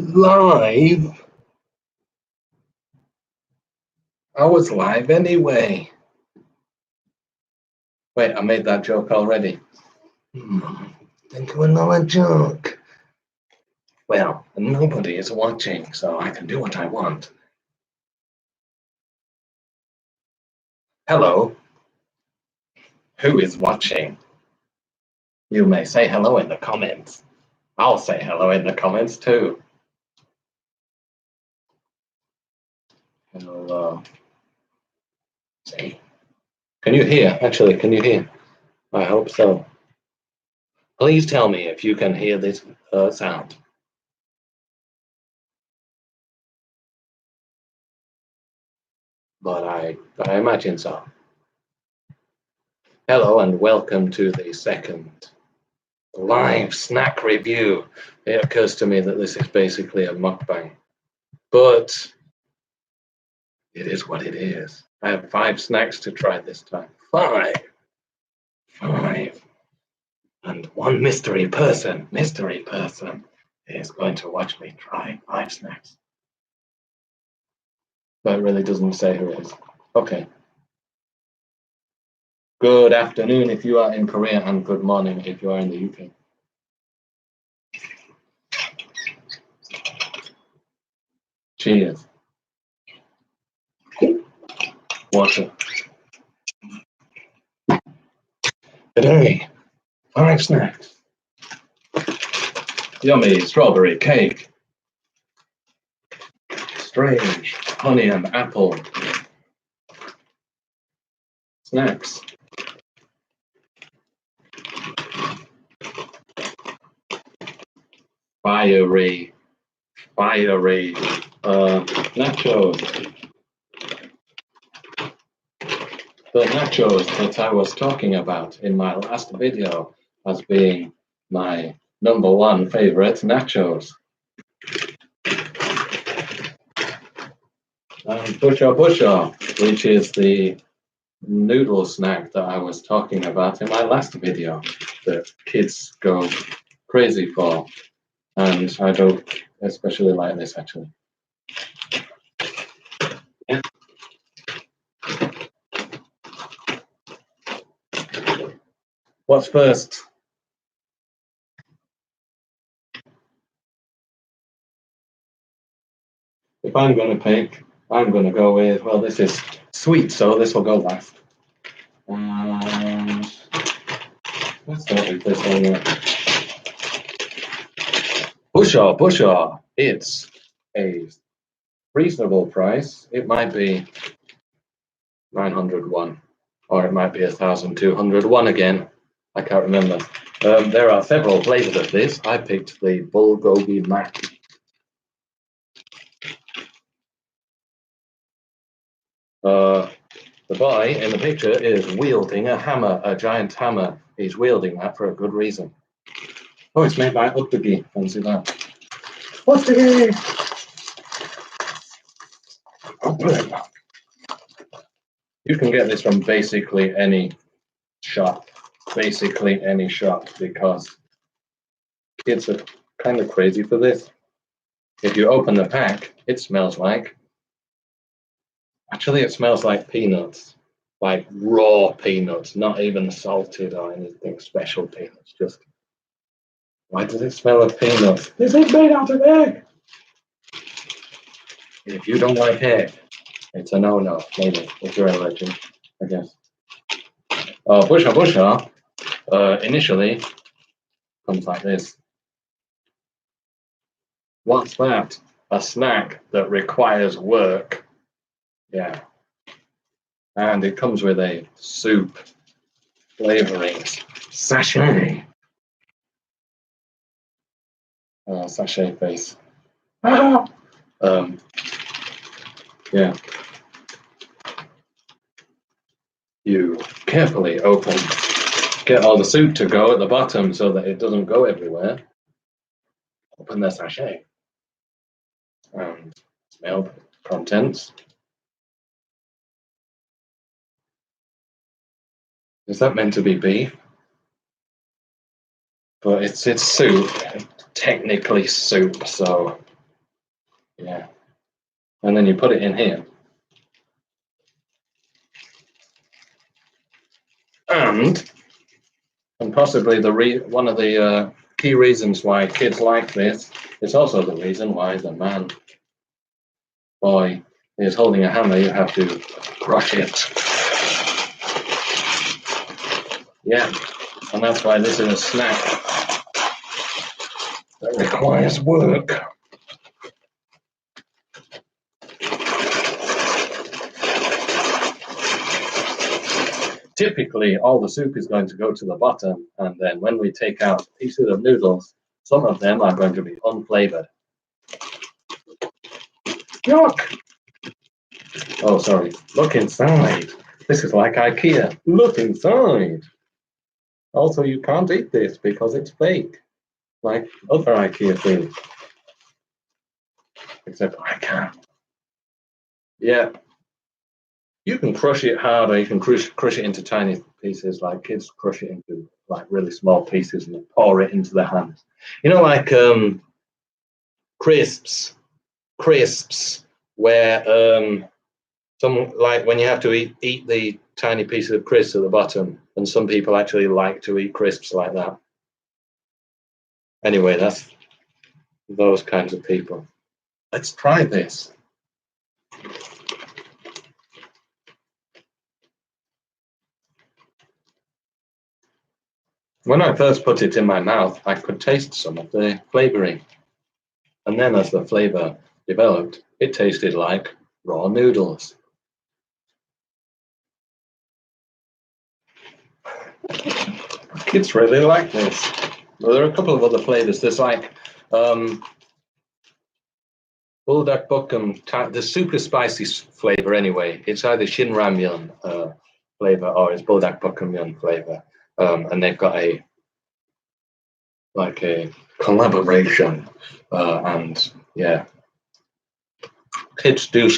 Live? I was live anyway. Wait, I made that joke already. Think of another joke. Well, nobody is watching, so I can do what I want. Hello. Who is watching? You may say hello in the comments. I'll say hello in the comments too. Hello. See? Can you hear? Actually, can you hear? I hope so. Please tell me if you can hear this sound. But I imagine so. Hello and welcome to the second live snack review. It occurs to me that this is basically a mukbang, but it is what it is. I have 5 snacks to try this time. 5. And one mystery person is going to watch me try 5 snacks. But it really doesn't say who it is. Okay. Good afternoon if you are in Korea, and good morning if you are in the UK. Cheers. Water. Today, 5 snacks. Yummy strawberry cake. Strange honey and apple. Snacks. Fiery nachos. The nachos that I was talking about in my last video as being my #1 favorite nachos. And busha, which is the noodle snack that I was talking about in my last video that kids go crazy for. And I don't especially like this actually. Yeah. What's first? If I'm going to pick, I'm going to go with, well, this is sweet, so this will go last. And let's start with this one. Busha. It's a reasonable price. It might be 901, or it might be 1,201 again. I can't remember. There are several flavors of this. I picked the bulgogi mak. The boy in the picture is wielding a hammer, a giant hammer. He's wielding that for a good reason. Oh, it's made by Outtakes. Fancy that. Outtakes! You can get this from basically any shop. Because kids are kind of crazy for this. If you open the pack, it smells like... Actually, it smells like peanuts. Like raw peanuts, not even salted or anything special peanuts. Just... Why does it smell of peanuts? This is made out of egg! If you don't like egg, it's a no-no, maybe, if you're allergic, I guess. Busha, initially, comes like this. What's that? A snack that requires work. Yeah. And it comes with a soup flavorings sachet. Sachet face. Ah! Yeah. You carefully get all the soup to go at the bottom so that it doesn't go everywhere. Open the sachet and smell the contents. Is that meant to be beef? But it's soup, technically soup, so Yeah. And then you put it in here. And possibly one of the key reasons why kids like this is also the reason why the boy is holding a hammer. You have to crush it. Yeah, and that's why this is a snack that requires work. Typically, all the soup is going to go to the bottom, and then when we take out pieces of noodles, some of them are going to be unflavored. Yuck! Oh, sorry. Look inside. This is like IKEA. Look inside. Also, you can't eat this because it's fake, like other IKEA things. Except I can. Yeah. You can crush it hard, or you can crush it into tiny pieces, like kids crush it into like really small pieces and pour it into their hands. You know, like crisps, where some like when you have to eat the tiny pieces of crisps at the bottom, and some people actually like to eat crisps like that. Anyway, that's those kinds of people. Let's try this. When I first put it in my mouth, I could taste some of the flavoring. And then as the flavor developed, it tasted like raw noodles. Kids really like this. Well, there are a couple of other flavors. There's like buldak bukkam, the super spicy flavor anyway. It's either Shin Ramyun flavor or it's buldak bukkam flavor. And they've got a collaboration. And yeah, kids will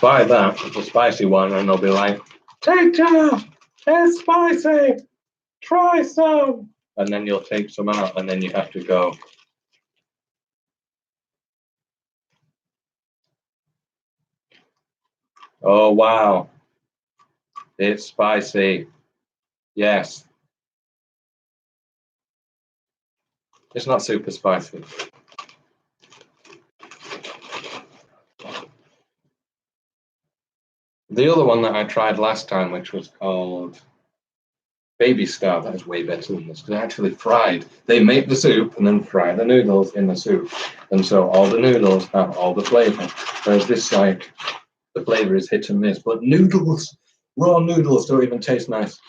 buy that, the spicy one, and they'll be like, "Teacher, it's spicy, try some." And then you'll take some out, and then you have to go, "Oh, wow, it's spicy." Yes. It's not super spicy. The other one that I tried last time, which was called Baby Star, that is way better than this because I actually fried. They make the soup and then fry the noodles in the soup, and so all the noodles have all the flavor. Whereas this, like, the flavor is hit and miss. But noodles, raw noodles, don't even taste nice.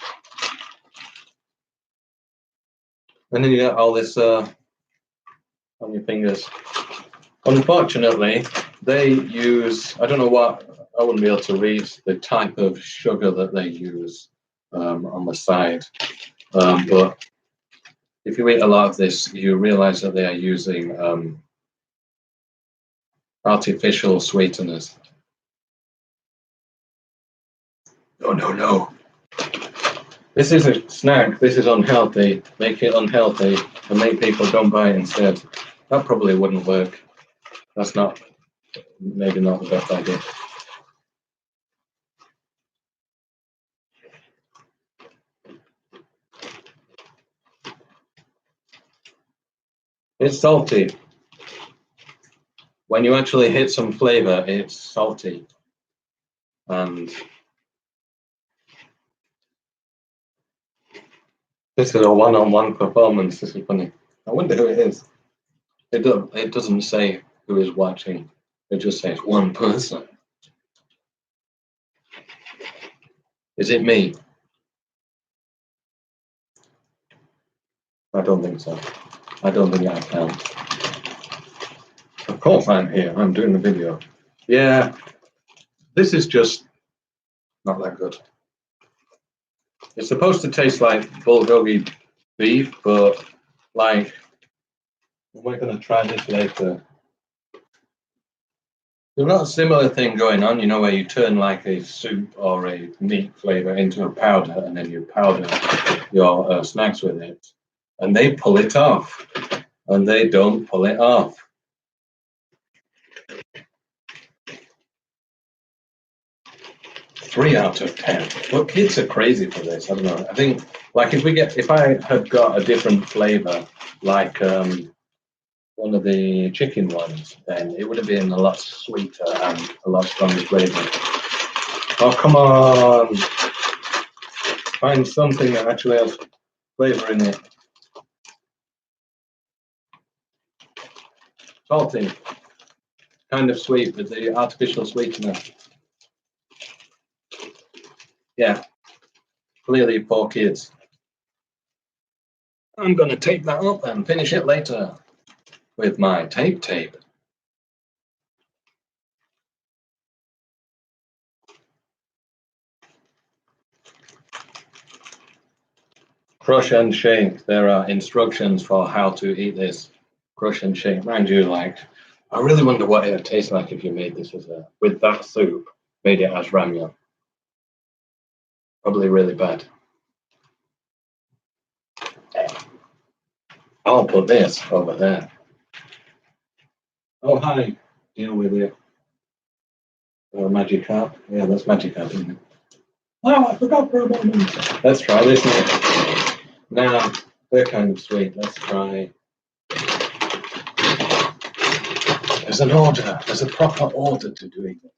And then you get all this on your fingers. Unfortunately, they use, I don't know what, I wouldn't be able to read the type of sugar that they use on the side. But if you eat a lot of this, you realize that they are using artificial sweeteners. No, no, no. This is a snack. This is unhealthy. Make it unhealthy and make people don't buy it instead. That probably wouldn't work. That's maybe not the best idea. It's salty. When you actually hit some flavor, it's salty. And this is a one-on-one performance. This is funny. I wonder who it is. It doesn't say who is watching. It just says one person. Is it me? I don't think so. I don't think I can. Of course I'm here. I'm doing the video. Yeah. This is just not that good. It's supposed to taste like bulgogi beef, but like, we're going to try this later. There's not a similar thing going on, you know, where you turn like a soup or a meat flavor into a powder and then you powder your snacks with it. And they pull it off. And they don't pull it off. 3 out of 10. But kids are crazy for this. I don't know. I think like if I had got a different flavor, like one of the chicken ones, then it would have been a lot sweeter and a lot stronger flavor. Oh, come on. Find something that actually has flavor in it. Salty. Kind of sweet with the artificial sweetener. Yeah. Clearly for kids. I'm going to tape that up and finish it later with my tape. Crush and shake. There are instructions for how to eat this. Crush and shake. Mind you, like, I really wonder what it would taste like if you made this with that soup, made it as ramyun. Probably really bad. I'll put this over there. Oh, hi. Deal with it. Oh, magic carp. Yeah, that's magic carp, isn't it? Oh, I forgot for a moment. Let's try this now. Now, they're kind of sweet. Let's try. There's an order. There's a proper order to doing this.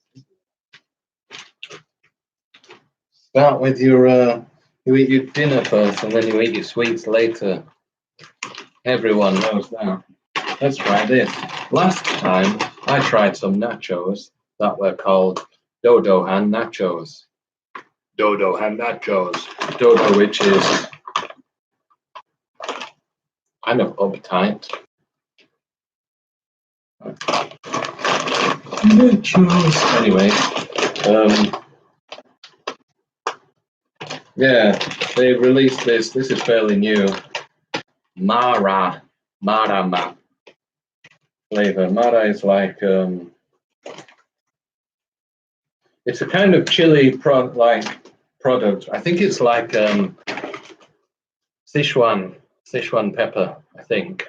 Start with your, you eat your dinner first and then you eat your sweets later. Everyone knows that. Let's try this. Last time, I tried some nachos that were called Dodo hand nachos. Dodo hand nachos. Dodo, which is kind of uptight. Nachos. Anyway, yeah, they released this. This is fairly new. Marama flavor. Mara is like it's a kind of chili product. I think it's like Sichuan pepper. I think,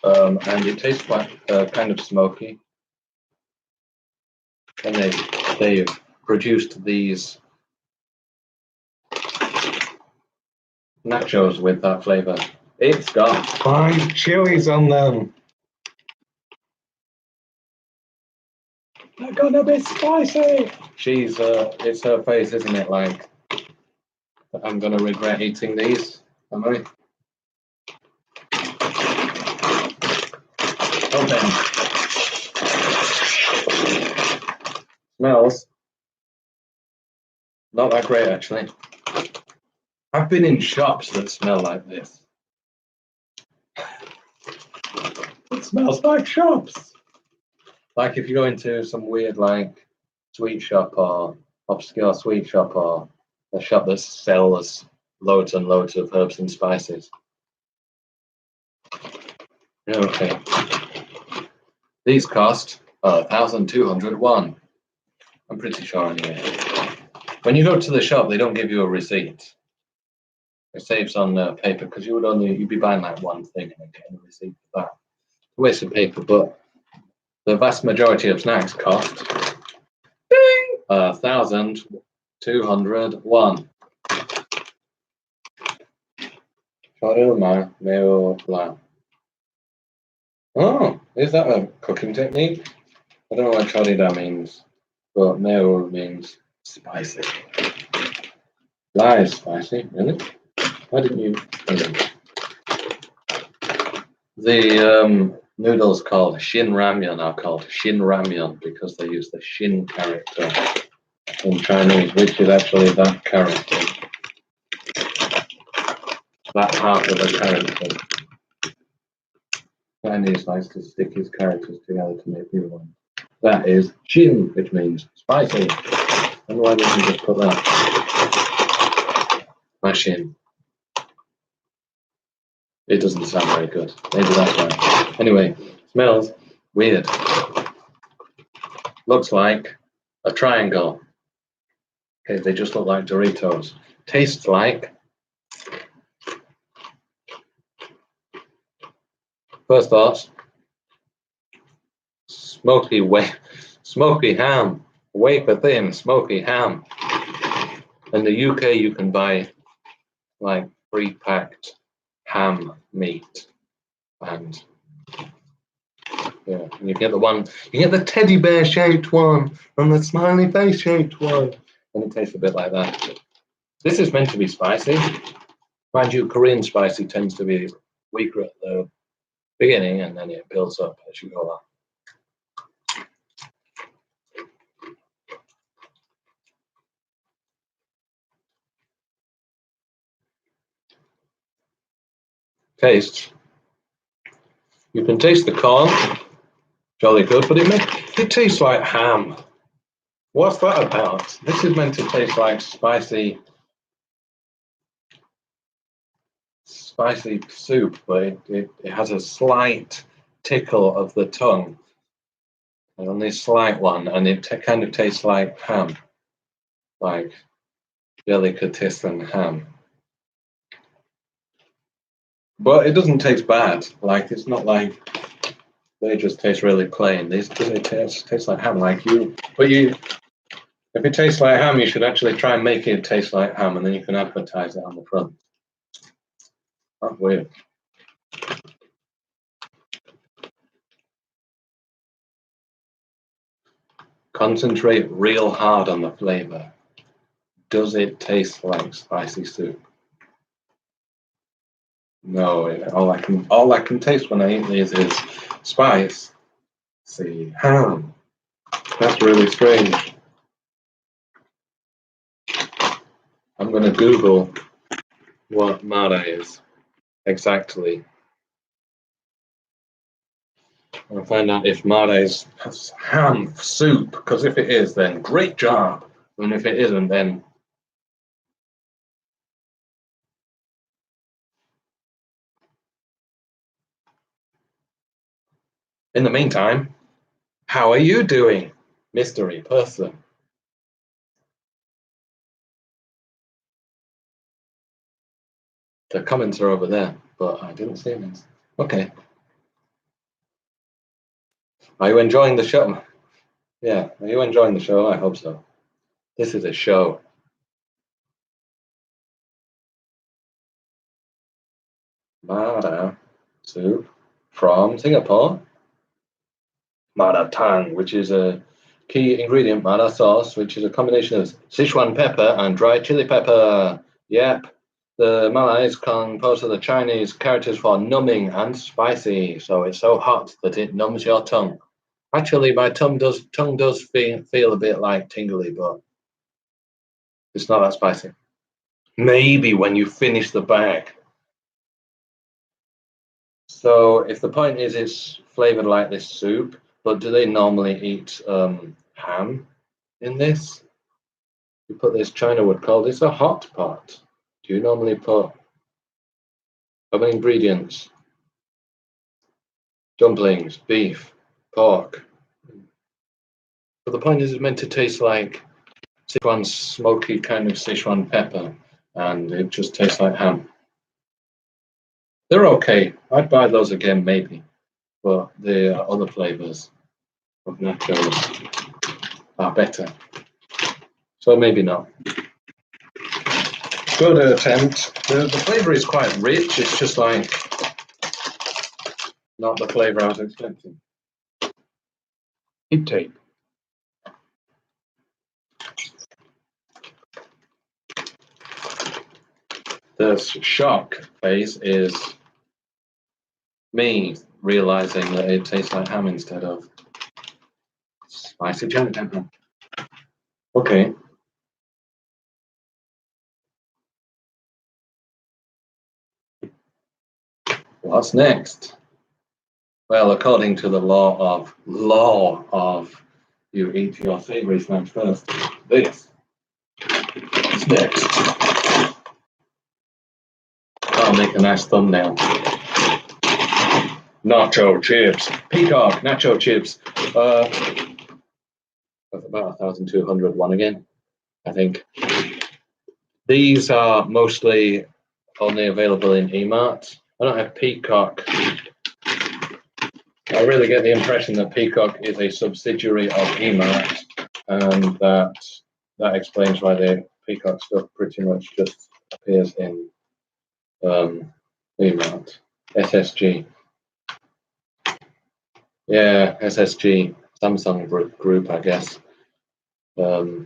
and it tastes quite kind of smoky. And they produced these nachos with that flavor. It's got 5 chilies on them. They're gonna be spicy. She's it's her face, isn't it? Like, I'm gonna regret eating these, am I? Open. Smells not that great, actually. I've been in shops that smell like this. It smells like shops. Like if you go into some weird like sweet shop or obscure sweet shop or a shop that sells loads and loads of herbs and spices. Okay. These cost 1,201. I'm pretty sure anyway. When you go to the shop, they don't give you a receipt. It saves on paper because you'd be buying like one thing and then getting a receipt for that. It's a waste of paper, but the vast majority of snacks cost 1,201. Oh, is that a cooking technique? I don't know what chorida means, but meo means spicy. That is spicy, really? Why didn't you? The noodles called Shin Ramyun are called Shin Ramyun because they use the Shin character in Chinese, which is actually that character. That part of the character. Chinese likes to stick his characters together to make new ones. That is Shin, which means spicy. And why didn't you just put that? My Shin. It doesn't sound very good. Maybe that's why. Anyway, smells weird. Looks like a triangle. Okay, they just look like Doritos. Tastes like. First thoughts. Smoky ham. wafer thin smoky ham. In the UK, you can buy like pre-packed ham meat, and yeah, you get the one, you get the teddy bear shaped one and the smiley face shaped one, and it tastes a bit like that. This is meant to be spicy. Mind you, Korean spicy tends to be weaker at the beginning, and then it builds up as you go on. Taste. You can taste the corn, jolly good, but it tastes like ham. What's that about? This is meant to taste like spicy soup, but it has a slight tickle of the tongue, and only a slight one, and it kind of tastes like ham, like delicatessen ham. But it doesn't taste bad. Like, it's not like they just taste really plain. These taste like ham, like you. But if it tastes like ham, you should actually try and make it taste like ham, and then you can advertise it on the front. That's weird. Concentrate real hard on the flavor. Does it taste like spicy soup? No, all I can taste when I eat these is spice. See, ham. That's really strange. I'm going to Google what mara is exactly. I'll find out if mara is ham soup, because if it is, then great job. And if it isn't, then in the meantime, how are you doing, mystery person? The comments are over there, but I didn't see them. Okay. Are you enjoying the show? Yeah, are you enjoying the show? I hope so. This is a show. Mara soup from Singapore. Mara tang, which is a key ingredient, Mara sauce, which is a combination of Sichuan pepper and dried chili pepper. Yep. The mala is composed of the Chinese characters for numbing and spicy, so it's so hot that it numbs your tongue. Actually, my tongue does feel a bit like tingly, but it's not that spicy. Maybe when you finish the bag. So if the point is it's flavored like this soup, but do they normally eat ham in this? You put this, China would call this a hot pot. Do you normally put other ingredients? Dumplings, beef, pork. But the point is it's meant to taste like Sichuan smoky kind of Sichuan pepper, and it just tastes like ham. They're okay. I'd buy those again, maybe. But the other flavors of nachos are better. So maybe not. Good attempt. The flavor is quite rich. It's just like not the flavor I was expecting. Heat tape. The shock phase is me realizing that it tastes like ham instead of spicy chili pepper. Okay. What's next? Well, according to the law of you eat your savory snacks first. This. What's next? I'll make a nice thumbnail. Nacho chips. Peacock nacho chips. That's about 1,200 one again, I think. These are mostly only available in eMart. I don't have Peacock. I really get the impression that Peacock is a subsidiary of eMart. and that explains why the peacock stuff pretty much just appears in Emart. SSG. Yeah, SSG, Samsung group, I guess. Oh,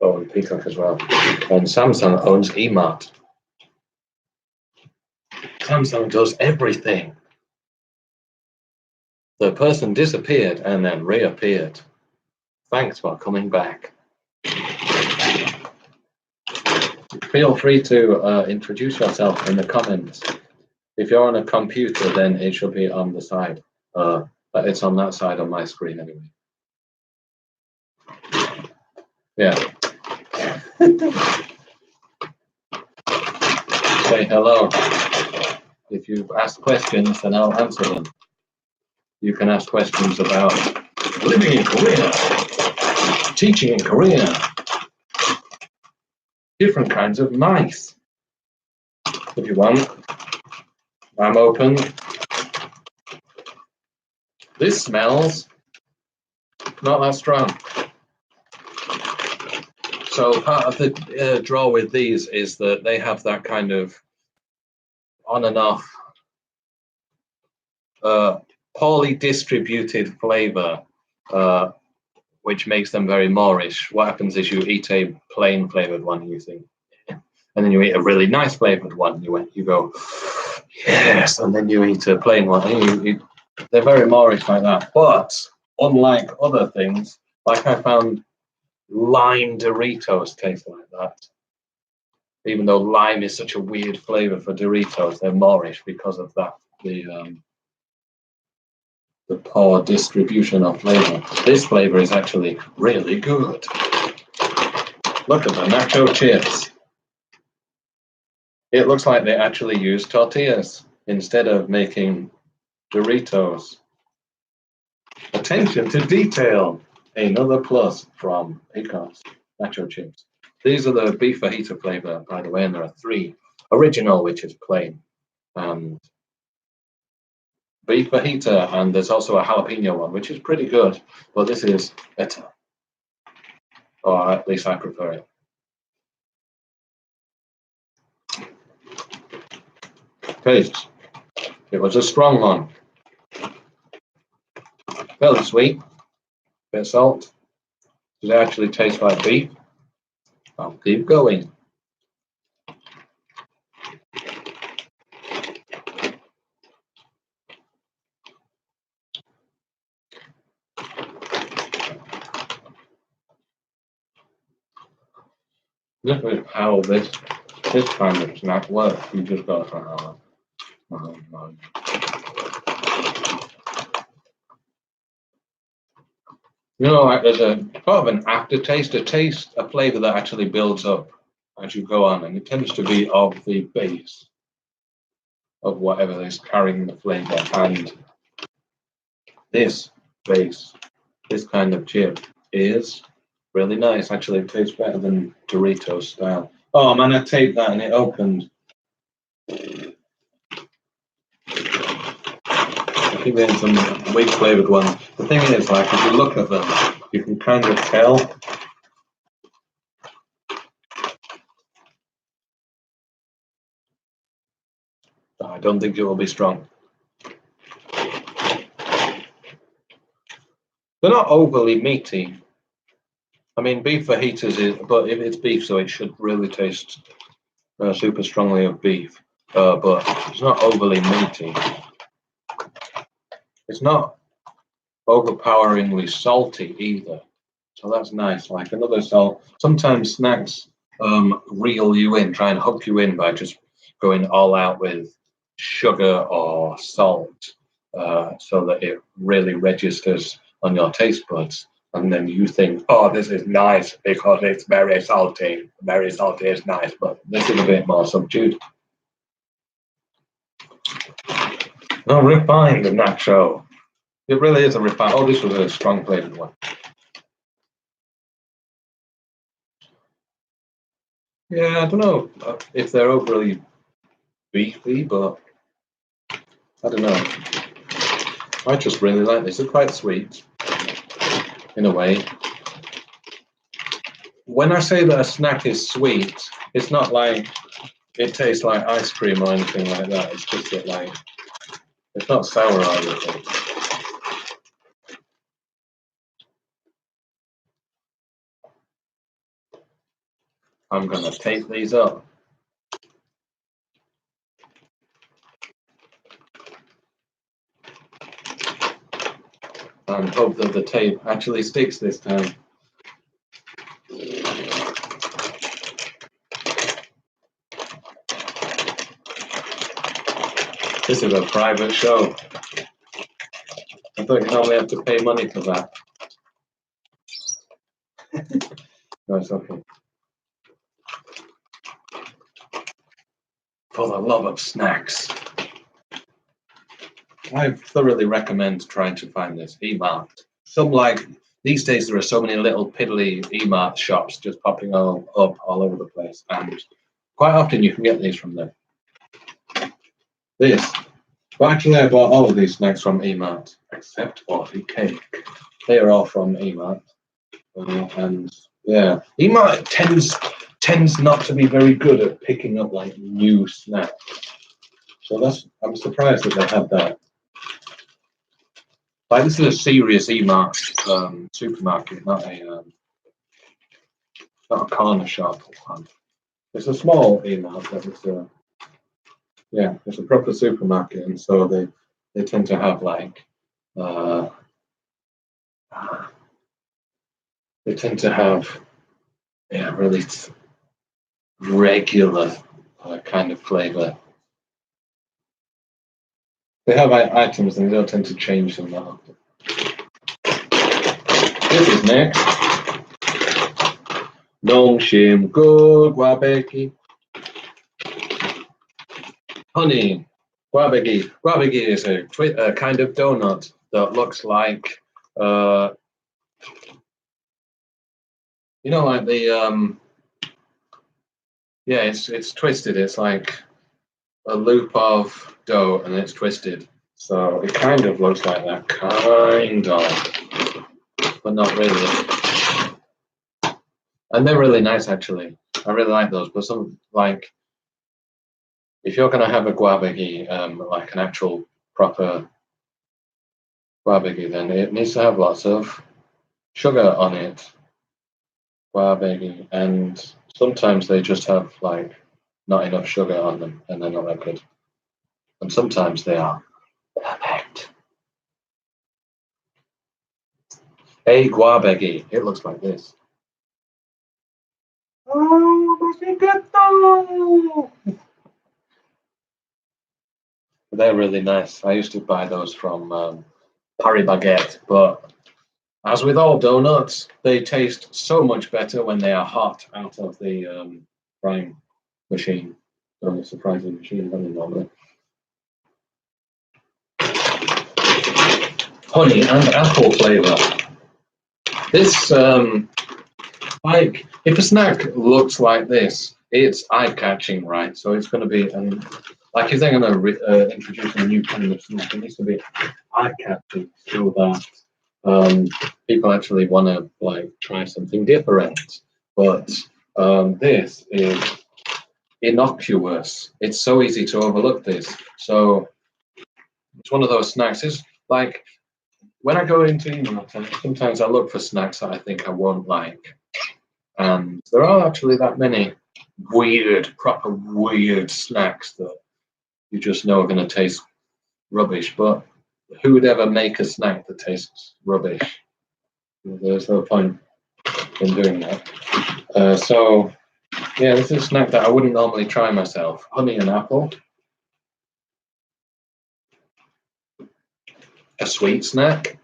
and Peacock as well. And Samsung owns Emart. Samsung does everything. The person disappeared and then reappeared. Thanks for coming back. Feel free to introduce yourself in the comments. If you're on a computer, then it should be on the side. But it's on that side on my screen anyway. Yeah. Say hello. If you've asked questions, then I'll answer them. You can ask questions about living in Korea, teaching in Korea, different kinds of mice. If you want, I'm open. This smells not that strong. So part of the draw with these is that they have that kind of on and off, poorly distributed flavor, which makes them very Moorish. What happens is you eat a plain flavored one, you think, and then you eat a really nice flavored one. You go, yes, and then you eat a plain one. And they're very Moorish like that. But unlike other things, like I found lime Doritos taste like that. Even though lime is such a weird flavor for Doritos, they're Moorish because of that. The poor distribution of flavor. This flavor is actually really good. Look at the Nacho Chips. It looks like they actually use tortillas instead of making Doritos. Attention to detail. Another plus from Peacock's Nacho Chips. These are the beef fajita flavor, by the way, and there are 3. Original, which is plain, and beef fajita, and there's also a jalapeno one, which is pretty good, but this is better. Or at least I prefer it. Taste. It was a strong one. Fairly sweet. Bit of salt. Does it actually taste like beef? I'll keep going. This is how this kind of snack works. You just go for you know, like there's a sort of an aftertaste, a flavor that actually builds up as you go on, and it tends to be of the base of whatever is carrying the flavor. And this base, this kind of chip, is really nice. Actually, it tastes better than Doritos style. Oh man, I taped that and it opened. I keep getting some weak flavored ones. The thing is, like, if you look at them, you can kind of tell. I don't think it will be strong. They're not overly meaty. I mean, beef fajitas is, but if it's beef, so it should really taste super strongly of beef. But it's not overly meaty. It's not overpoweringly salty either. So that's nice. Like another salt. Sometimes snacks reel you in, try and hook you in by just going all out with sugar or salt, so that it really registers on your taste buds. And then you think, oh, this is nice because it's very salty. Very salty is nice, but this is a bit more subdued. No, refined nacho. It really is a refined. Oh, this was a strong flavored one. Yeah, I don't know if they're overly beefy, but I don't know. I just really like this. It's quite sweet in a way. when I say that a snack is sweet, it's not like it tastes like ice cream or anything like that. It's just that, like, it's not sour or anything. I'm gonna tape these up. And hope that the tape actually sticks this time. This is a private show. I thought you normally have to pay money for that. No, it's okay. For the love of snacks. I thoroughly recommend trying to find this E-Mart. These days there are so many little piddly E-Mart shops just popping all over the place, and quite often you can get these from them. Well, actually I bought all of these snacks from E-Mart, except for the cake. They are all from E-Mart. And yeah, E-Mart tends not to be very good at picking up like new snacks. So I'm surprised that they have that. Like, this is a serious E-Mart supermarket, not a corner shop. It's a small E-Mart, but it's a proper supermarket, and so they tend to have like really regular kind of flavor. They have items and they don't tend to change them that often. This is next. Nongshim go guabeki. Honey guabeki. Guabeki is a kind of donut that looks like like the it's twisted. It's like a loop of dough and it's twisted. So it kind of looks like that, kind of, but not really. And they're really nice, actually. I really like those. But if you're going to have a guabegi, like an actual proper guabegi, then it needs to have lots of sugar on it. Guabegi, and sometimes they just have like not enough sugar on them, and they're not that good. And sometimes they are perfect. A guabegi. It looks like this. Oh, they're really nice. I used to buy those from Paris Baguette, but as with all donuts, they taste so much better when they are hot out of the frying machine. Or the surprising machine, normally. Honey and apple flavor. This, if a snack looks like this, it's eye-catching, right? So it's going to be, if they're going to introduce a new kind of snack, it needs to be eye-catching so that people actually want to try something different. But this is innocuous. It's so easy to overlook this. So it's one of those snacks. It's like when I go into sometimes I look for snacks that I think I won't like. And there are actually that many proper weird snacks that you just know are going to taste rubbish. But who would ever make a snack that tastes rubbish? There's no point in doing that. So, yeah, this is a snack that I wouldn't normally try myself. Honey and apple. A sweet snack.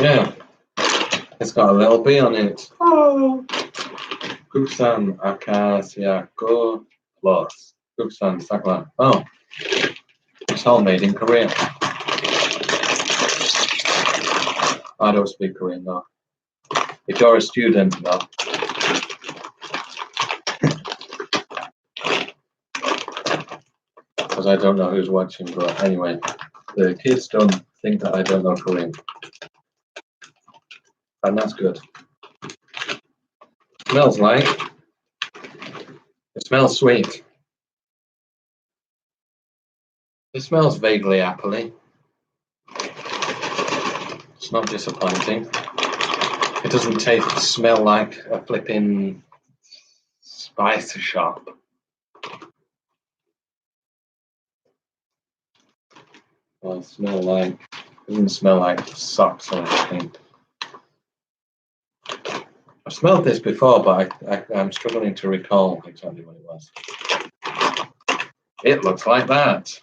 Yeah, it's got a little bee on it. Oh. Kuksan Akasiako Plus. Kuksan Sakla. Oh, it's all made in Korea. I don't speak Korean though. If you're a student though. because I don't know who's watching, but anyway, the kids don't think that I don't know Korean. And that's good. Smells like, it smells sweet. It smells vaguely appley. It's not disappointing. It doesn't smell like a flipping spice shop. Well, it doesn't smell like socks or anything. I've smelled this before, but I'm struggling to recall exactly what it was. It looks like that.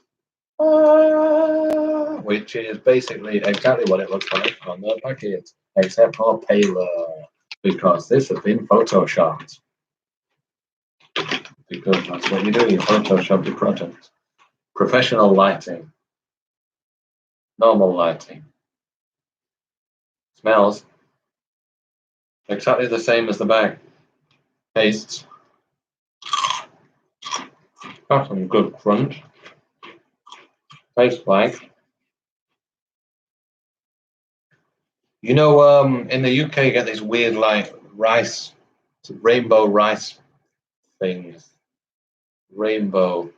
Which is basically exactly what it looks like on the packet, except for paler, because this has been photoshopped. Because that's what you do, you Photoshop your product. Professional lighting, normal lighting. Smells exactly the same as the bag. Tastes. Got some good crunch. Tastes like. You know, in the UK, you get these weird, like, rice, rainbow rice things. Rainbow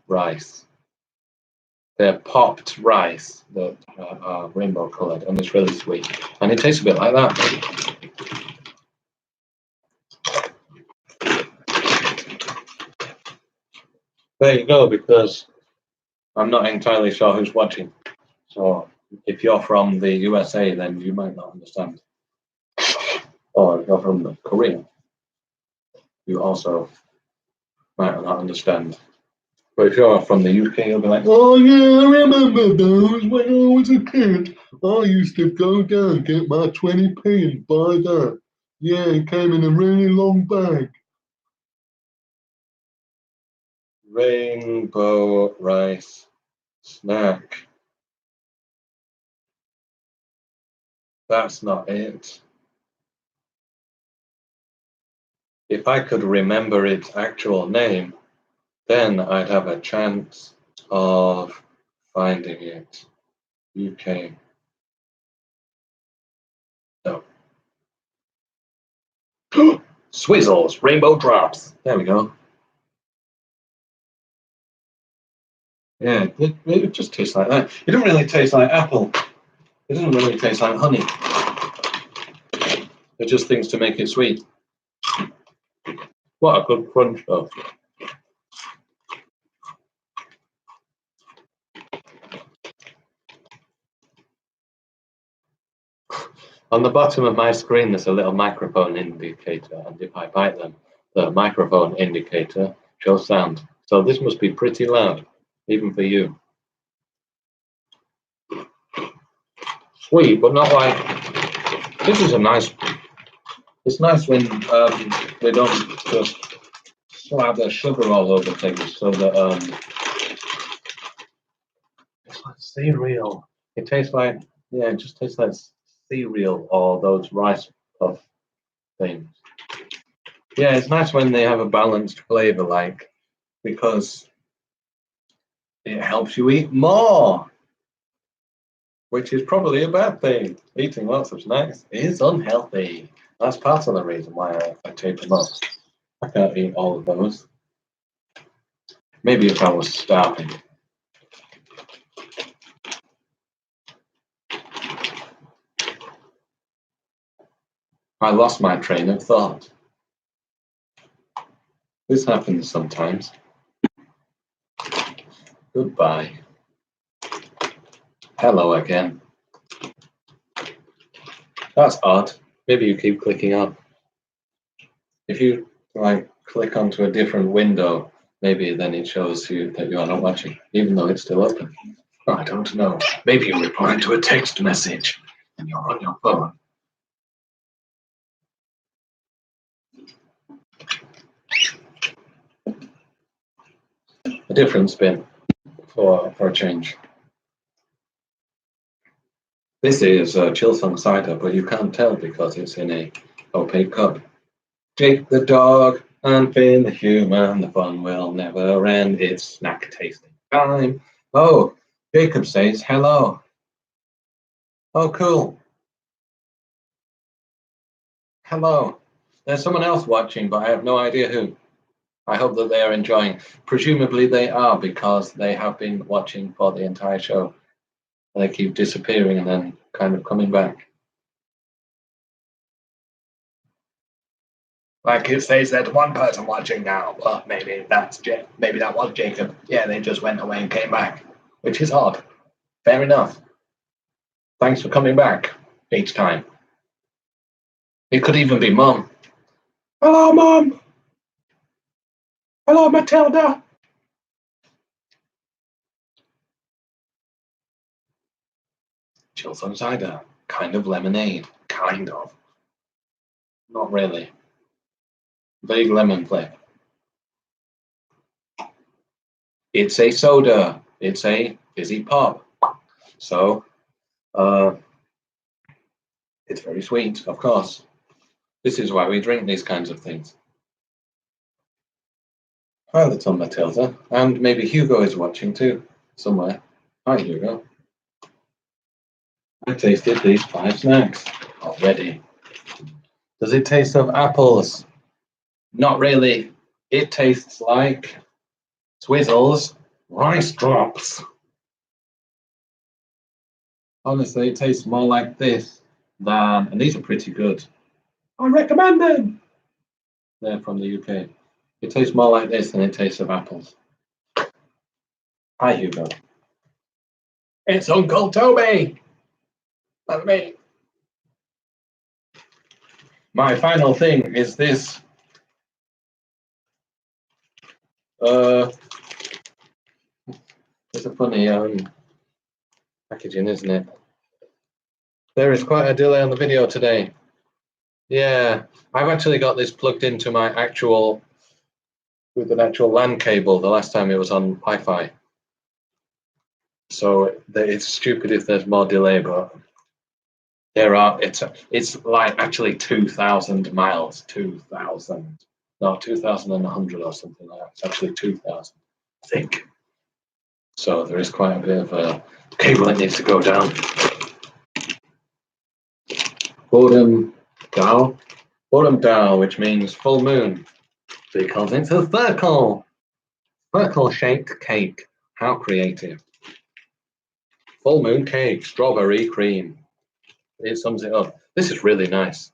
rice. They're popped rice that are rainbow coloured, and it's really sweet. And it tastes a bit like that. There you go, because I'm not entirely sure who's watching. So if you're from the USA, then you might not understand. Or if you're from Korea, you also might not understand. But if you're from the UK, you'll be like, oh yeah, I remember those when I was a kid. I used to go down, get my 20p and buy that. Yeah, it came in a really long bag. Rainbow rice snack. That's not it. If I could remember its actual name, then I'd have a chance of finding it. UK. No. Swizzles, rainbow drops. There we go. Yeah, it just tastes like that. It doesn't really taste like apple. It doesn't really taste like honey. They're just things to make it sweet. What a good crunch, though. On the bottom of my screen, there's a little microphone indicator, and if I bite them, the microphone indicator shows sound. So this must be pretty loud, even for you. Sweet, but not like. This is a nice. It's nice when they don't just slather sugar all over things, so that it's like cereal. It tastes like it just tastes like cereal or those rice puff things. Yeah, it's nice when they have a balanced flavor, like because it helps you eat more, which is probably a bad thing. Eating lots of snacks is unhealthy. That's part of the reason why I take them up. I can't eat all of those. Maybe if I was starving. I lost my train of thought. This happens sometimes. Goodbye. Hello again. That's odd. Maybe you keep clicking on. If you click onto a different window, maybe then it shows you that you are not watching, even though it's still open. Oh, I don't know. Maybe you're replying to a text message and you're on your phone. A different spin for a change. This is chill cider, but you can't tell because it's in a opaque cup. Jake the dog And in the human, the fun will never end. It's snack tasting time. Oh, Jacob says hello. Oh, cool. Hello. There's someone else watching, but I have no idea who. I hope that they are enjoying. Presumably they are, because they have been watching for the entire show. They keep disappearing and then kind of coming back. Like it says there's one person watching now, but maybe maybe that was Jacob. Yeah, they just went away and came back, which is odd. Fair enough. Thanks for coming back each time. It could even be Mum. Hello, Mum. Hello, Matilda. Chills on cider. Kind of lemonade. Kind of. Not really. Vague lemon flavor. It's a soda. It's a fizzy pop. So, it's very sweet, of course. This is why we drink these kinds of things. Hi, little Matilda. And maybe Hugo is watching too, somewhere. Hi, Hugo. I tasted these 5 snacks already. Does it taste of apples? Not really. It tastes like Twizzlers rice drops. Honestly, it tastes more like this than, and these are pretty good. I recommend them. They're from the UK. It tastes more like this than it tastes of apples. Hi, Hugo. It's Uncle Toby. That's me. My final thing is this. It's a funny packaging, isn't it? There is quite a delay on the video today. Yeah, I've actually got this plugged into my actual, with an actual LAN cable. The last time it was on Wi-Fi. So it's stupid if there's more delay, but there are. It's like actually 2,000 miles. 2,000. No, 2,100 or something like that. It's actually 2,000, I think. So there is quite a bit of a cable that needs to go down. Bodum Dao, which means full moon, because it's a circle-shaped cake. How creative! Full moon cake, strawberry cream. It sums it up. This is really nice.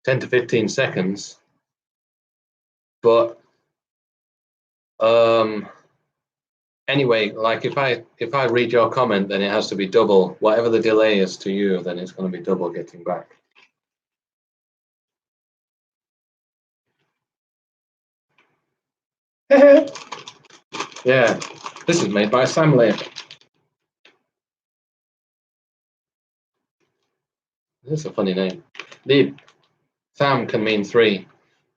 10 to 15 seconds, but anyway, like if I read your comment, then it has to be double. Whatever the delay is to you, then it's going to be double getting back. Yeah, this is made by Sam Lip. This is a funny name. Lip. Sam can mean 3,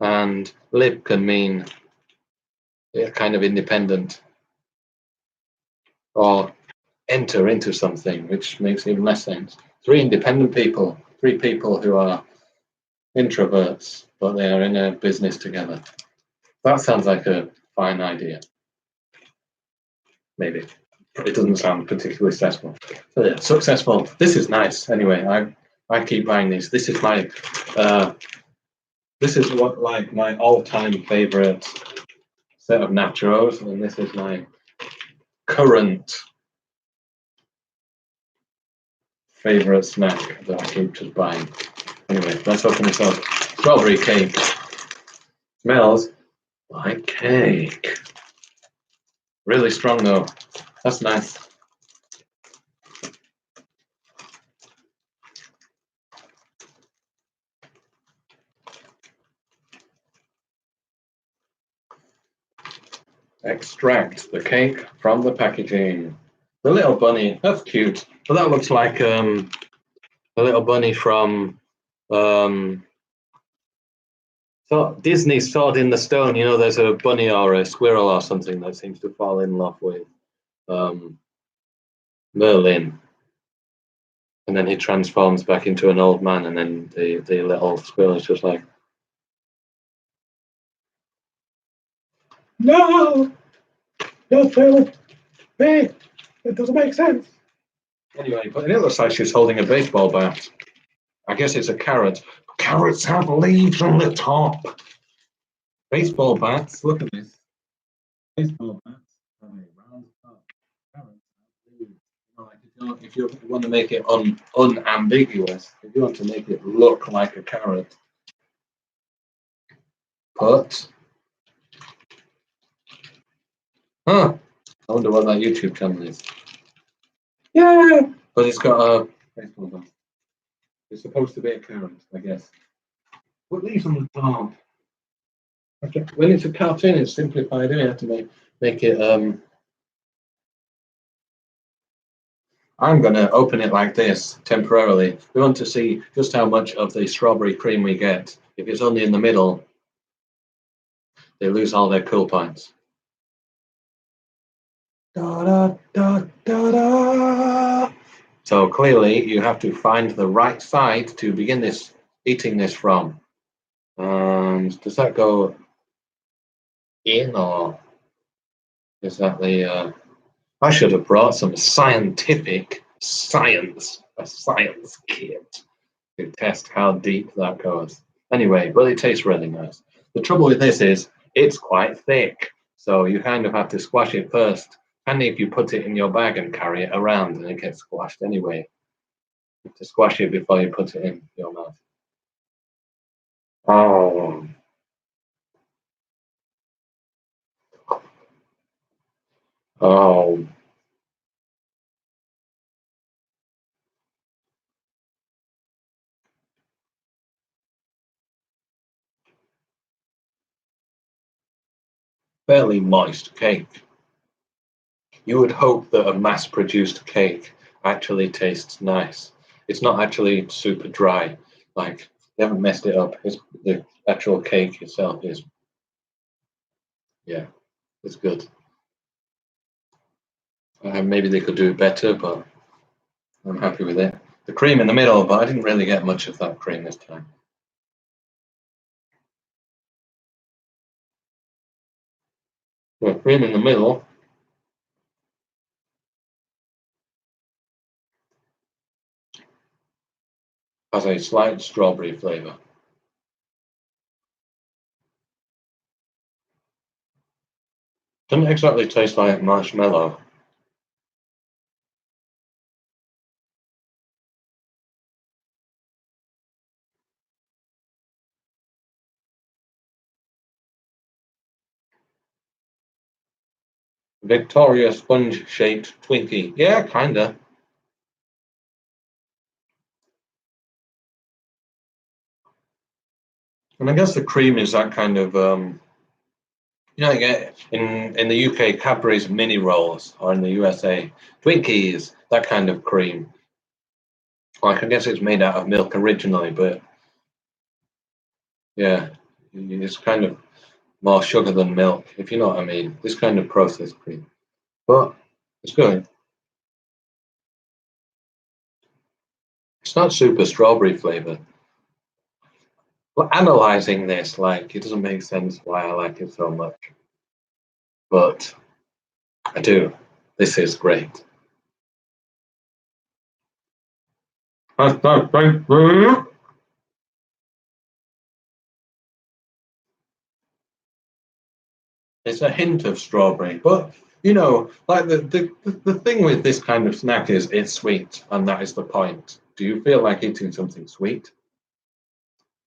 and Lip can mean kind of independent, or enter into something, which makes even less sense. 3 independent people, 3 people who are introverts, but they are in a business together. That sounds like a fine idea. Maybe. It doesn't sound particularly successful. So yeah, successful. This is nice. Anyway, I keep buying these. This is my this is what like my all-time favorite set of nachos, and this is my current favorite snack that I keep just buying. Anyway, let's open this up. Strawberry cake. Smells like cake. Really strong though. That's nice. Extract the cake from the packaging. The little bunny, that's cute. But that looks like a little bunny from so Disney's Sword in the Stone. You know, there's a bunny or a squirrel or something that seems to fall in love with Merlin. And then he transforms back into an old man, and then the little squirrel is just like, No, don't Phil. Hey, it doesn't make sense. Anyway, but it looks like she's holding a baseball bat. I guess it's a carrot. Carrots have leaves on the top. Baseball bats, look at this. Baseball bats have a round top. Carrots have leaves. If you want to make it unambiguous, if you want to make it look like a carrot, put. Huh. I wonder what that YouTube channel is. Yeah, but it's got a baseball bat. It's supposed to be a carrot, I guess. What leaves on the top? Okay. When it's a cartoon, it's simplified. You have to make it. I'm going to open it like this temporarily. We want to see just how much of the strawberry cream we get. If it's only in the middle, they lose all their cool points. Da, da, da, da, da. So clearly, you have to find the right side to begin this eating this from. Does that go in, or is that the? I should have brought some scientific a science kit to test how deep that goes. Anyway, but it tastes really nice. The trouble with this is it's quite thick, so you kind of have to squash it first. And if you put it in your bag and carry it around, and it gets squashed anyway. You have to squash it before you put it in your mouth. Oh, oh. Fairly moist cake. You would hope that a mass-produced cake actually tastes nice. It's not actually super dry. Like they haven't messed it up. The actual cake itself is, yeah, it's good. Maybe they could do it better, but I'm happy with it. The cream in the middle, but I didn't really get much of that cream this time. The cream in the middle has a slight strawberry flavour. Doesn't exactly taste like marshmallow. Victoria sponge-shaped Twinkie. Yeah, kinda. And I guess the cream is that kind of you get in the UK Cadbury's mini rolls, or in the USA Twinkies, that kind of cream. Like I guess it's made out of milk originally, but yeah, it's kind of more sugar than milk, if you know what I mean. This kind of processed cream, but it's good. It's not super strawberry flavored. But analyzing this, like, it doesn't make sense why I like it so much, but I do. This is great. It's a hint of strawberry, but like the thing with this kind of snack is it's sweet, and that is the point. Do you feel like eating something sweet?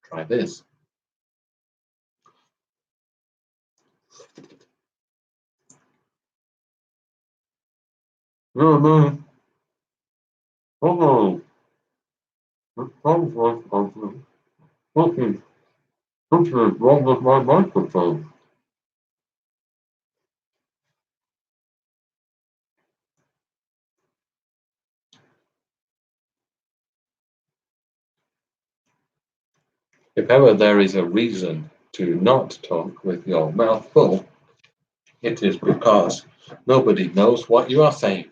Try this. No, no. Oh, something is wrong with my microphone. If ever there is a reason to not talk with your mouth full, it is because nobody knows what you are saying.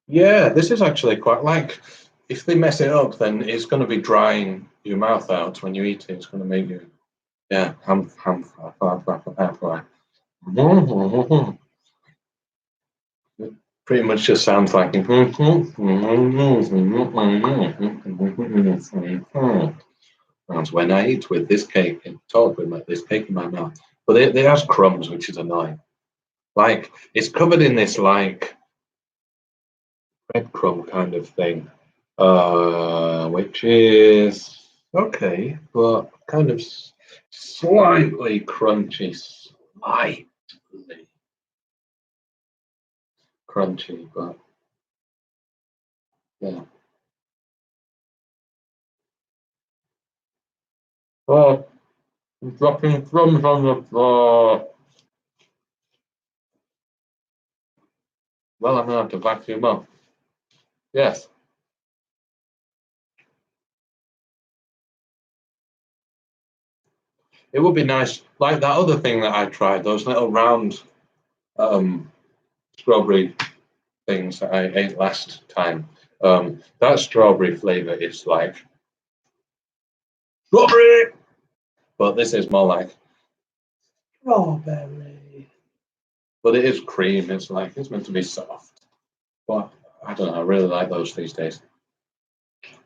Yeah, this is actually quite like if they mess it up, then it's going to be drying your mouth out when you eat it. It's going to make you, yeah, It pretty much just sounds like. That's when I eat with this cake and talk with this cake in my mouth. But it has crumbs, which is annoying. Like it's covered in this like breadcrumb kind of thing, which is okay, but kind of slightly crunchy, slightly crunchy, but yeah. Oh, I'm dropping crumbs on the floor. Well, I'm gonna have to vacuum up. Yes. It would be nice, like that other thing that I tried, those little round strawberry things that I ate last time. That strawberry flavor is like strawberry, but this is more like strawberry. But it is cream. It's like it's meant to be soft. But I don't know. I really like those these days.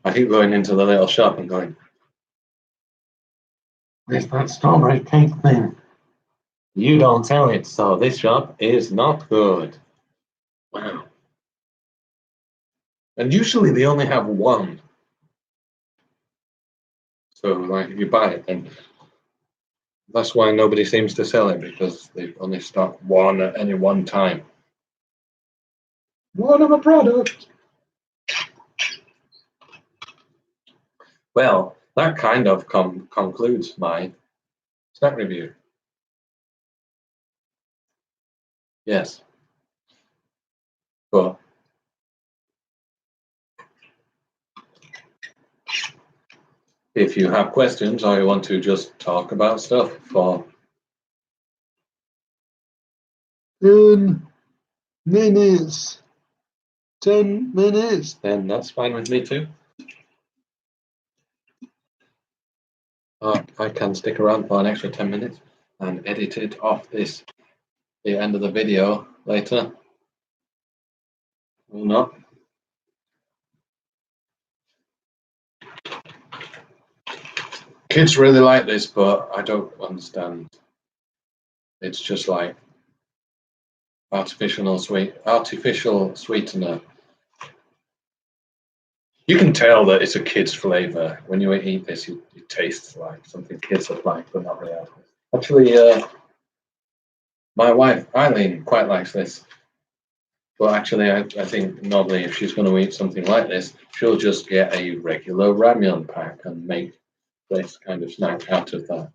I keep going into the little shop and going, "Where's that strawberry cake thing?" You don't tell it. So this shop is not good. Wow. And usually they only have one. So like if you buy it, then that's why nobody seems to sell it because they only stock one at any one time. One of a product. Well, that kind of concludes my snack review. Yes, but if you have questions or you want to just talk about stuff for 10 minutes, 10 minutes, then that's fine with me too. I can stick around for an extra 10 minutes and edit it off the end of the video later. Or not. Kids really like this, but I don't understand. It's just like artificial sweetener. You can tell that it's a kid's flavor when you eat this. It tastes like something kids would like, but not really. Actually, my wife Eileen quite likes this. But actually, I think normally if she's going to eat something like this, she'll just get a regular ramyun pack and make this kind of snack out of that.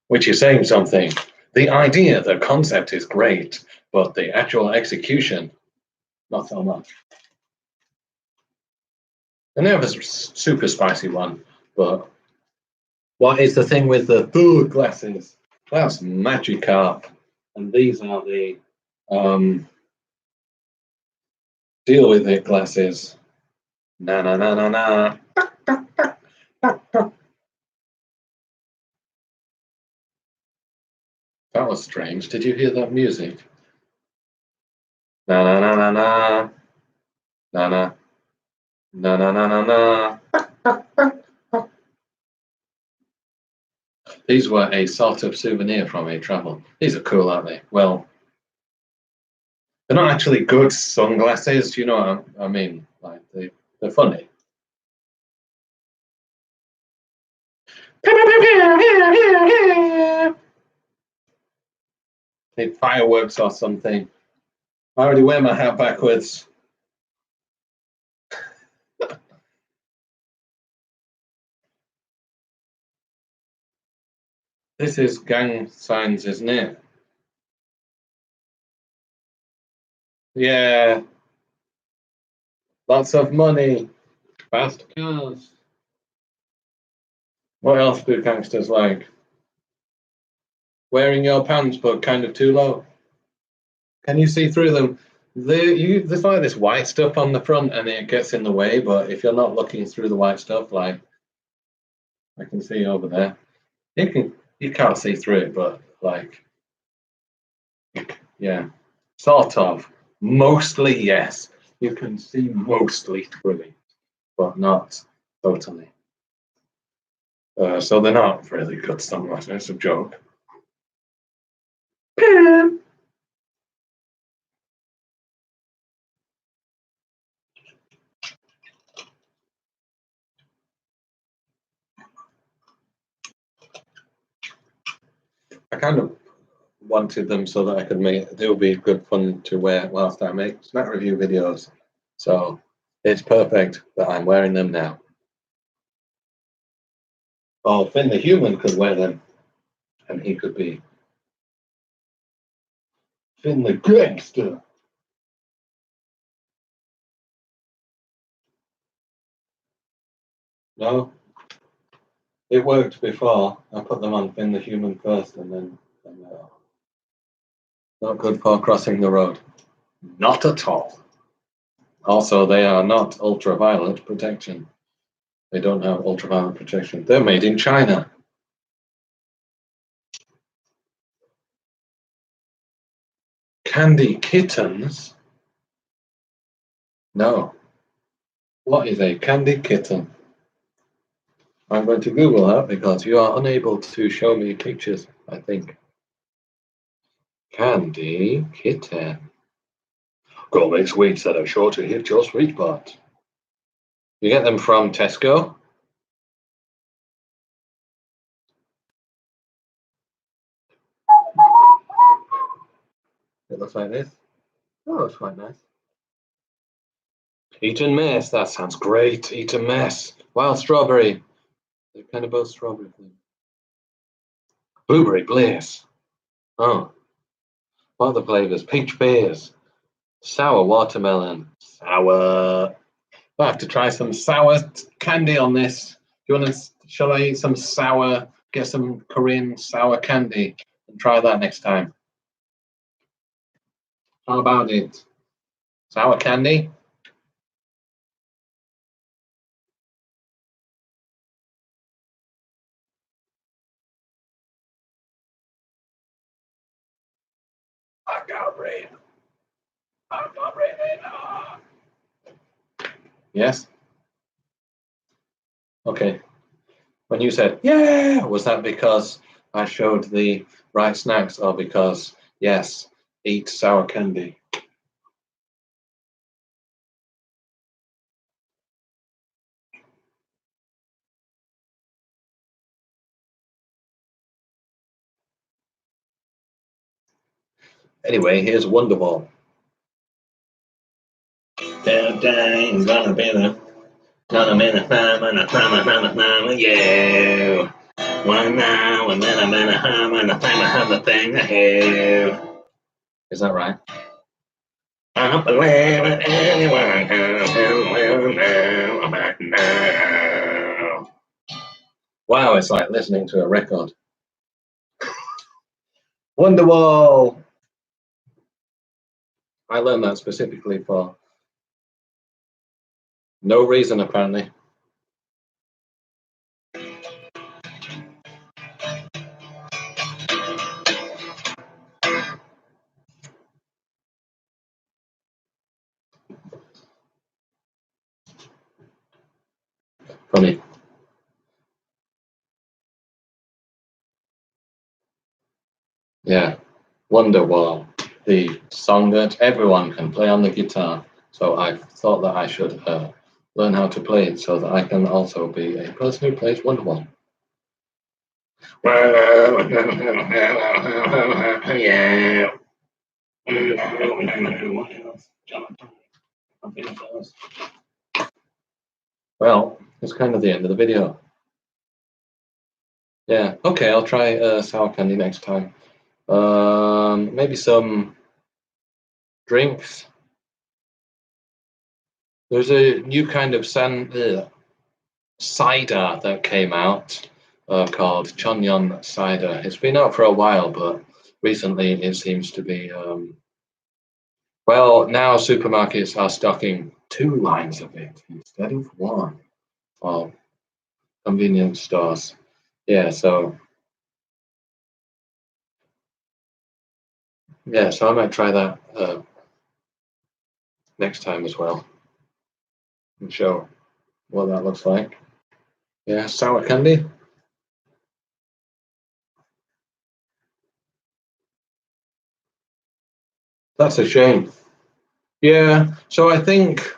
Which is saying something. The idea, the concept is great, but the actual execution, not so much. And they have a super spicy one, but what is the thing with the food glasses? That's Magikarp, and these are the deal with it glasses. Na na na na na. That was strange. Did you hear that music? Na na na na na. Na na. Na na na na na. These were a sort of souvenir from a travel. These are cool, aren't they? Well, they're not actually good sunglasses, you know what I mean? Like they're funny. Need fireworks or something. I already wear my hat backwards. This is gang signs, isn't it? Yeah. Lots of money. Fast cars. What else do gangsters like? Wearing your pants but kind of too low. Can you see through them? There's like this white stuff on the front and it gets in the way, but if you're not looking through the white stuff, like I can see over there, you can't see through it, but like yeah, sort of. Mostly yes. You can see mostly through it, but not totally. So they're not really good sunglasses. It's a joke. I kind of wanted them so that I could make. They would be good fun to wear whilst I make snack review videos. So it's perfect that I'm wearing them now. Oh, Finn the human could wear them, and he could be Finn the gangster. No, it worked before. I put them on Finn the human first, and then not good for crossing the road. Not at all. Also, they are not ultraviolet protection. They don't have ultraviolet protection. They're made in China. Candy kittens? No. What is a candy kitten? I'm going to Google that because you are unable to show me pictures, I think. Candy kitten. Gourmet sweets that are sure to hit your sweet spot. You get them from Tesco. It looks like this. Oh, it's quite nice. Eton Mess, that sounds great. Eton Mess. Wild strawberry. They're kind of both strawberry things. Blueberry bliss. Oh, what are the flavors? Peach fizz. Sour watermelon. Sour. I have to try some sour candy on this. Do you want to? Shall I eat some sour? Get some Korean sour candy and try that next time. How about it? Sour candy? I got rain. I got rain. Yes. Okay. When you said yeah, was that because I showed the right snacks, or because yes, eat sour candy? Anyway, here's Wonderball. Today's gonna be the yeah. One now and then I'm in a hum and I think I have the thing to hear. Is that right? I don't believe in anyone who will know about now. Wow, it's like listening to a record. Wonderwall! I learned that specifically for no reason, apparently. Funny. Yeah. Wonderwall, the song that everyone can play on the guitar. So I thought that I should learn how to play it so that I can also be a person who plays Wonderwall. Yeah. Well, it's kind of the end of the video. Yeah, okay, I'll try sour candy next time. Maybe some drinks. There's a new kind of cider that came out called Chonyon cider. It's been out for a while, but recently it seems to be Well, now supermarkets are stocking 2 lines of it instead of 1. Or convenience stores. Yeah, so I might try that next time as well and show what that looks like. Yeah, sour candy. That's a shame. Yeah, so I think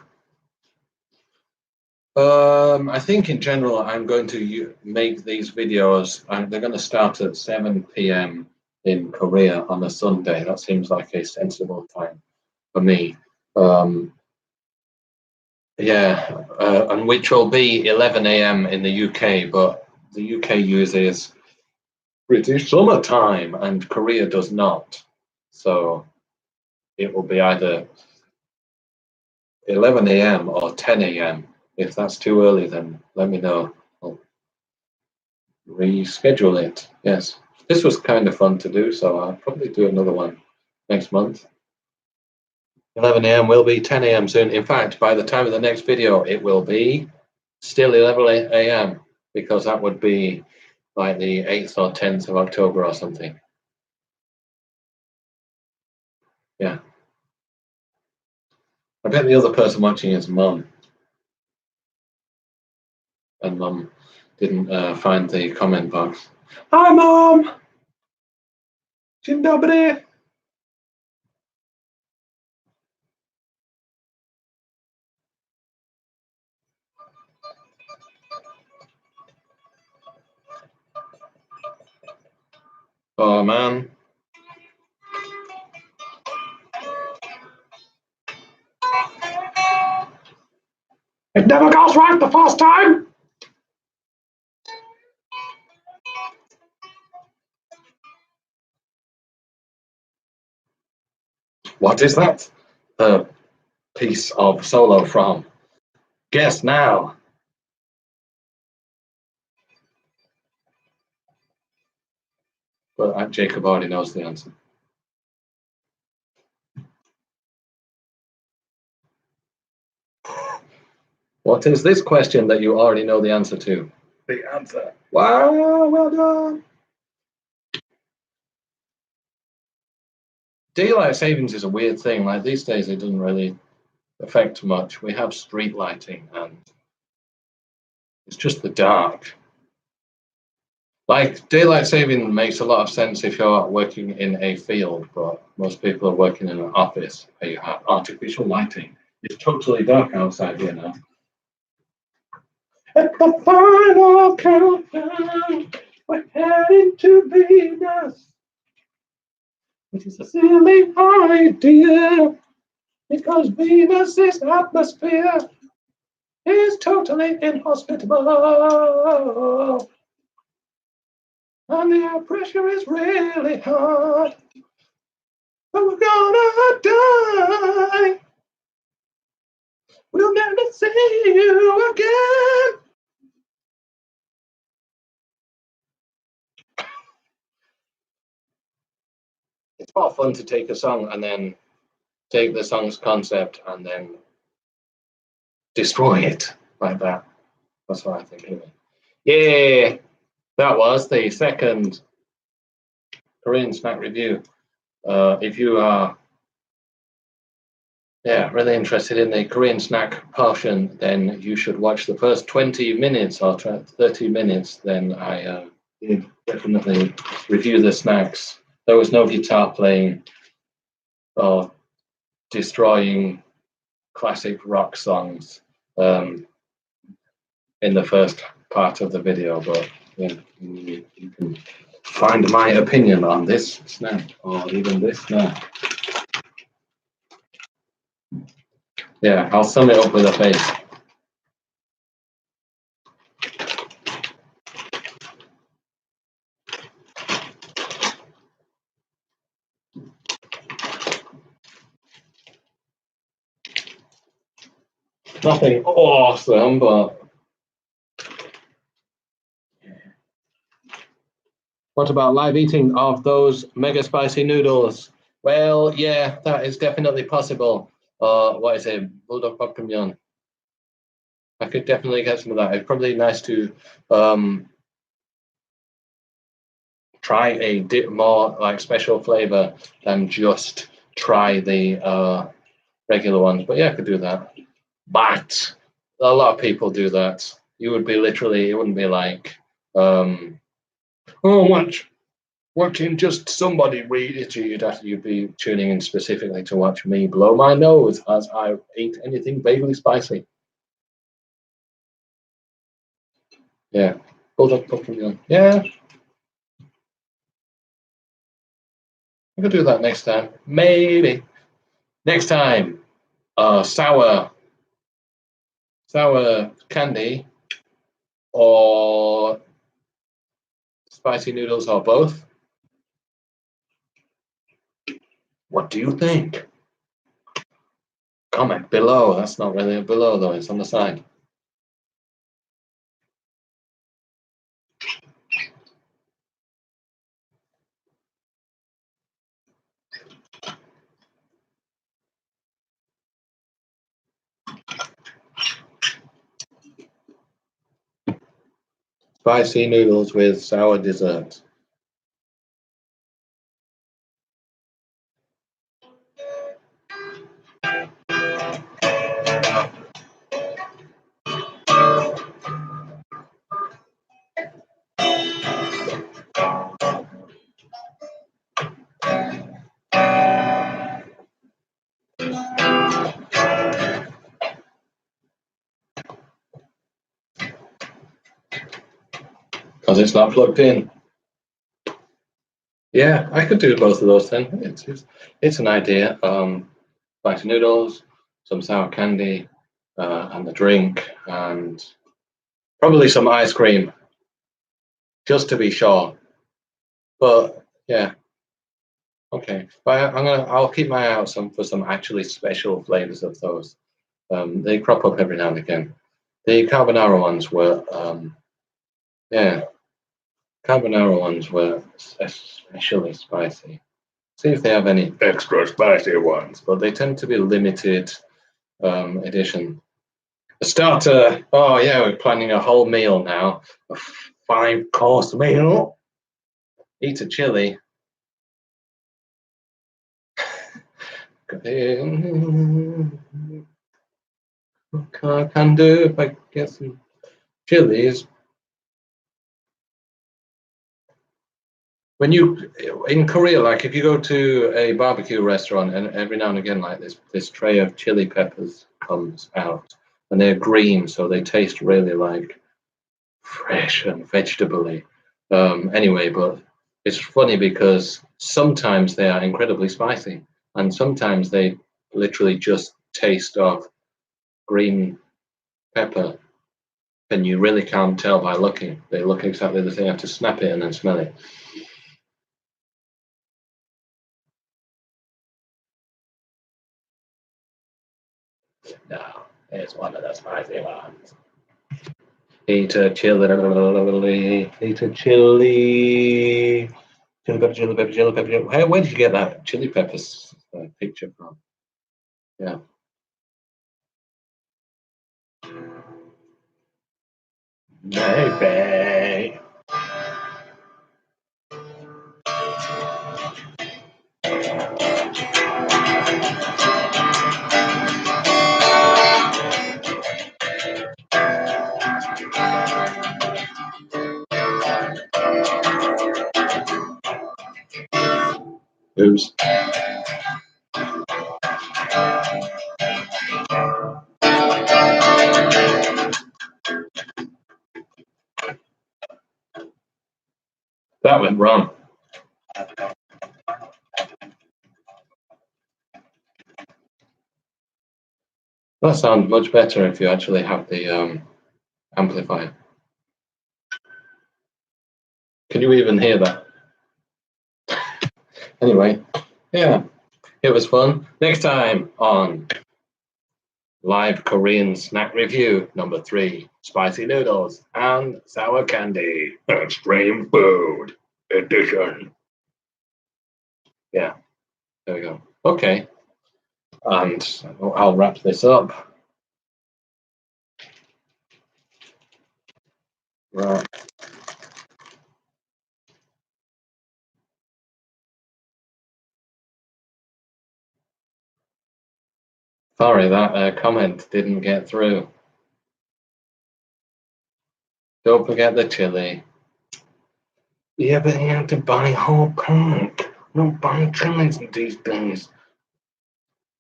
in general I'm going to make these videos. They're going to start at 7 p.m. in Korea on a Sunday. That seems like a sensible time for me. Yeah, and which will be 11 a.m. in the UK, but the UK uses British summertime and Korea does not. So it will be either 11 a.m. or 10 a.m. If that's too early, then let me know. I'll reschedule it. Yes, this was kind of fun to do, so I'll probably do another one next month. 11 a.m. will be 10 a.m. soon. In fact, by the time of the next video, it will be still 11 a.m. because that would be like the 8th or 10th of October or something. Yeah. I bet the other person watching is Mum. And Mum didn't find the comment box. Hi, Mom! Dzień dobry! Oh, man. It never goes right the first time! What is that? A piece of solo from? Guess now. But Jacob already knows the answer. What is this question that you already know the answer to? The answer. Wow, well done. Daylight savings is a weird thing. Like these days, it doesn't really affect much. We have street lighting and it's just the dark. Like daylight saving makes a lot of sense if you're working in a field, but most people are working in an office where you have artificial lighting. It's totally dark outside here now. At the final countdown, we're heading to Venus, which is a silly idea because Venus's atmosphere is totally inhospitable. And the air pressure is really hard. But we're gonna die. We'll never see you again. It's more fun to take a song and then take the song's concept and then destroy it like that. That's what I think anyway. Yeah, that was the second Korean snack review. If you are really interested in the Korean snack portion, then you should watch the first 20 minutes or 30 minutes. Then I did definitely review the snacks. There was no guitar playing or destroying classic rock songs in the first part of the video, but you can find my opinion on this snack or even this snack. Yeah, I'll sum it up with a face. Nothing awesome, but what about live eating of those mega spicy noodles? Well, yeah, that is definitely possible. What is it? Bulldog Bakumyan. I could definitely get some of that. It's probably nice to um, try a more like special flavor than just try the regular ones. But yeah, I could do that. But a lot of people do that. You would be literally, it wouldn't be like, oh, watching just somebody read it. You'd be tuning in specifically to watch me blow my nose as I eat anything vaguely spicy. Yeah, bulldog Pokemon. Yeah, I could do that next time. Maybe next time. Sour candy or spicy noodles or both. What do you think? Comment below. That's not really a below though. It's on the side. Spicy noodles with sour dessert. Because it's not plugged in. Yeah, I could do both of those then. It's an idea. Spicy noodles, some sour candy, and the drink, and probably some ice cream, just to be sure. But yeah, okay. But I'll keep my eye out for some actually special flavors of those. They crop up every now and again. The carbonara ones were, yeah, carbonara ones were especially spicy. See if they have any extra spicy ones, but they tend to be limited edition. A starter. Oh yeah, we're planning a whole meal now. A 5-course meal. Eat a chili. I can do if I get some chilies. When you in Korea, like if you go to a barbecue restaurant and every now and again, like this tray of chili peppers comes out and they're green, so they taste really like fresh and vegetably. Anyway, but it's funny because sometimes they are incredibly spicy, and sometimes they literally just taste of green pepper, and you really can't tell by looking. They look exactly the same. You have to snap it and then smell it. No, it's one of the spicy ones. Eat a chili. Eat a chili. Chili pepper, chili pepper, chili pepper. Where did you get that chili peppers picture from? Yeah. Maybe. Oops. That went wrong. That sounds much better if you actually have the amplifier. Can you even hear that? Anyway, yeah, it was fun. Next time on Live Korean Snack Review number 3, spicy noodles and sour candy, extreme food edition. Yeah. There we go. Okay. And I'll wrap this up. Right. Sorry, that comment didn't get through. Don't forget the chili. Yeah, but you have to buy whole pack. No buying chilies these days.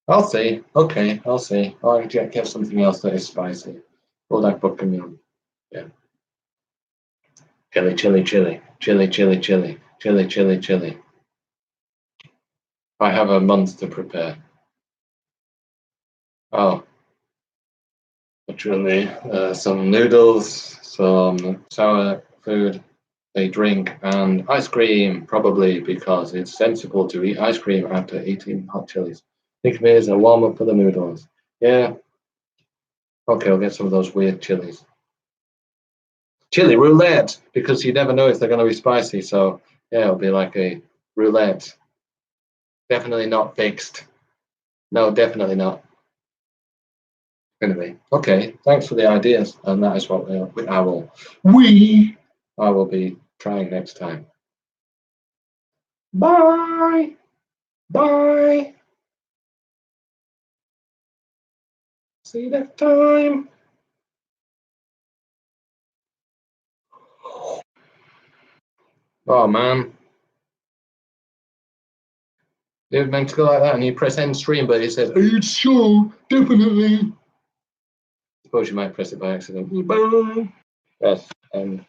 I'll see. Okay, I'll see. I'll get something else that is spicy. Or that buttermilk. Yeah. Chili, chili, chili. Chili, chili, chili. Chili, chili, chili. I have a month to prepare. Oh, literally, some noodles, some sour food, a drink, and ice cream, probably because it's sensible to eat ice cream after eating hot chilies. Think of it as a warm up for the noodles. Yeah, okay, I'll get some of those weird chilies. Chili roulette, because you never know if they're going to be spicy. So, yeah, it'll be like a roulette. Definitely not fixed. No, definitely not. Anyway, okay, thanks for the ideas. And that is what I will be trying next time. Bye. Bye. See you next time. Oh man, it was meant to go like that, and you press end stream, but it says, "Are you sure? Definitely." Suppose you might press it by accident. Bye. Yes, and